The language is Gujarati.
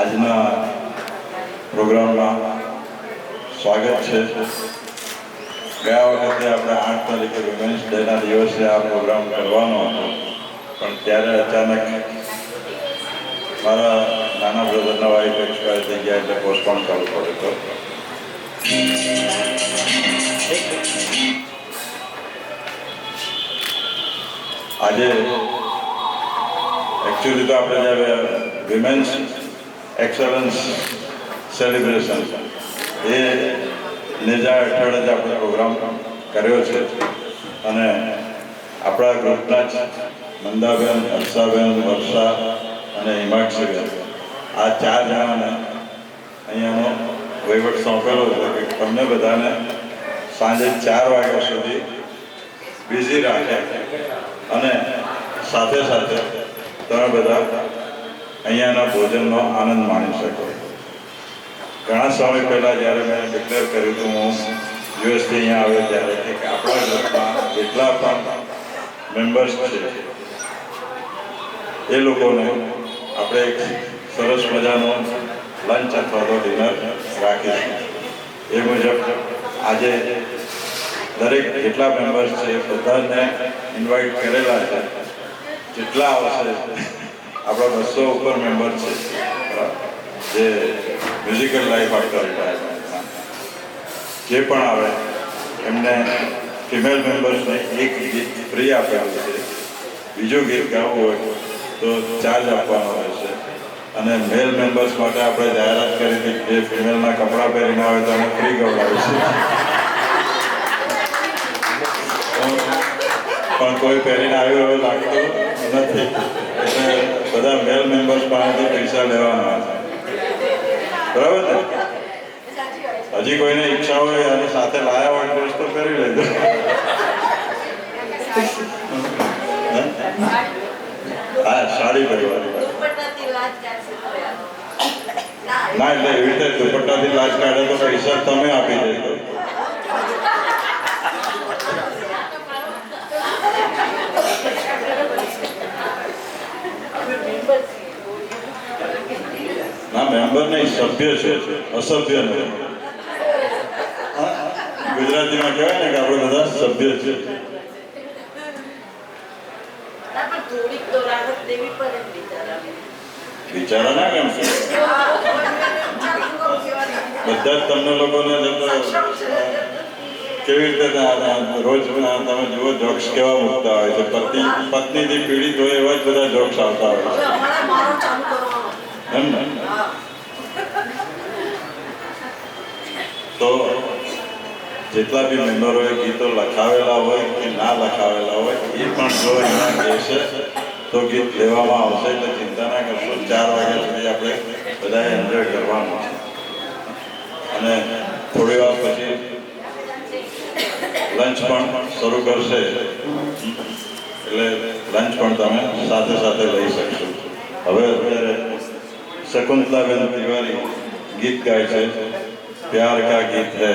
આજના પ્રોગ્રામમાં સ્વાગત છે. ગયા વખતે આપણે 8 તારીખે વિમેન્સ ડેના દિવસે આ પ્રોગ્રામ કરવાનો હતો, પણ ત્યારે અચાનક મારા નાના બ્રધરના વાઈફ એક્સપાયર થઈ ગયા એટલે પોસ્ટપોન કરવું પડ્યું હતું. આજે એકચ્યુઅલી તો આપણે જ્યારે વિમેન્સ એક્સલન્સ સેલિબ્રેશન એ નેજા હેઠળ જ આપણે પ્રોગ્રામ કર્યો છે અને આપણા ગ્રુપના જ મંદાબેન, હર્ષાબેન, વર્ષા અને હિમાક્ષીબેન આ 4 જણાને અહીંયાનો વહીવટ સોંપેલો છે કે તમને બધાને સાંજે 4 વાગ્યા સુધી બિઝી રાખે અને સાથે સાથે તમે બધા અહીંયાના ભોજનનો આનંદ માણી શકો. ઘણા સમય પહેલાં જ્યારે મેં ડિક્લેર કર્યું હતું હું યુએસથી અહીંયા આવ્યો ત્યારે કે આપણા ગ્રુપમાં જેટલા પણ મેમ્બર્સ છે એ લોકોને આપણે એક સરસ મજાનો લંચ અથવા તો ડિનર રાખીશું. એ મુજબ આજે દરેક જેટલા મેમ્બર્સ છે એ બધાને ઇન્વાઇટ કરેલા છે. જેટલા આવશે આપણા 200 ઉપર મેમ્બર છે જે મ્યુઝિકલ લાઈફ આફ્ટર રિટાયરમેન્ટમાં જે પણ આવે એમને ફિમેલ મેમ્બર્સને એક ગીત ફ્રી આપેલું છે. બીજું ગીત ગાવું હોય તો ચાર્જ આપવાનો રહેશે અને મેલ મેમ્બર્સ માટે આપણે જાહેરાત કરી હતી કે જે ફિમેલના કપડાં પહેરીને આવે તો અમે ફ્રી ગવડાવીશું, પણ કોઈ પહેરીને આવ્યું એવું લાગતું નથી એટલે બધા મેલ મેમ્બર્સ પાસેથી પૈસા લેવાના છે. બરાબર ને? હજી કોઈને ઈચ્છા હોય અને સાથે લાયા હોય ડ્રેસ તો પહેરી લેજો. હા, સાડી પહેરવાની ના, એટલે એવી રીતે દુપટ્ટાથી લાજ કાઢે તો પૈસા તમે આપી દેજો. ના, મેમ્બર નહીં, સભ્ય છે, અસભ્ય નહીં. ગુજરાતીમાં કહેવાય ને કે આપણે બધા સભ્ય છે. વિચારા ના કેમ છે? બધા જ તમને લોકોને કેવી રીતે રોજ તમે જુઓ જોક્સ કેવા મૂકતા હોય છે. પત્નીથી પીડિત હોય એવા જ બધા જોક્સ આવતા હોય છે એમ ને? તો જેટલા બી મેમ્બરોએ ગીતો લખાવેલા હોય કે ના લખાવેલા હોય એ પણ જો એના કહેશે તો ગીત લેવામાં આવશે. એટલે ચિંતા ના કરશો. 4 વાગ્યા સુધી આપણે બધાએ એન્જોય કરવાનું છે અને થોડી વાર પછી લંચ પણ શરૂ કરશે એટલે લંચ પણ તમે સાથે સાથે લઈ શકશો. હવે અત્યારે શકુંતલાબેન તિવારી ગીત ગાય છે, પ્યાર કા ગીત હૈ.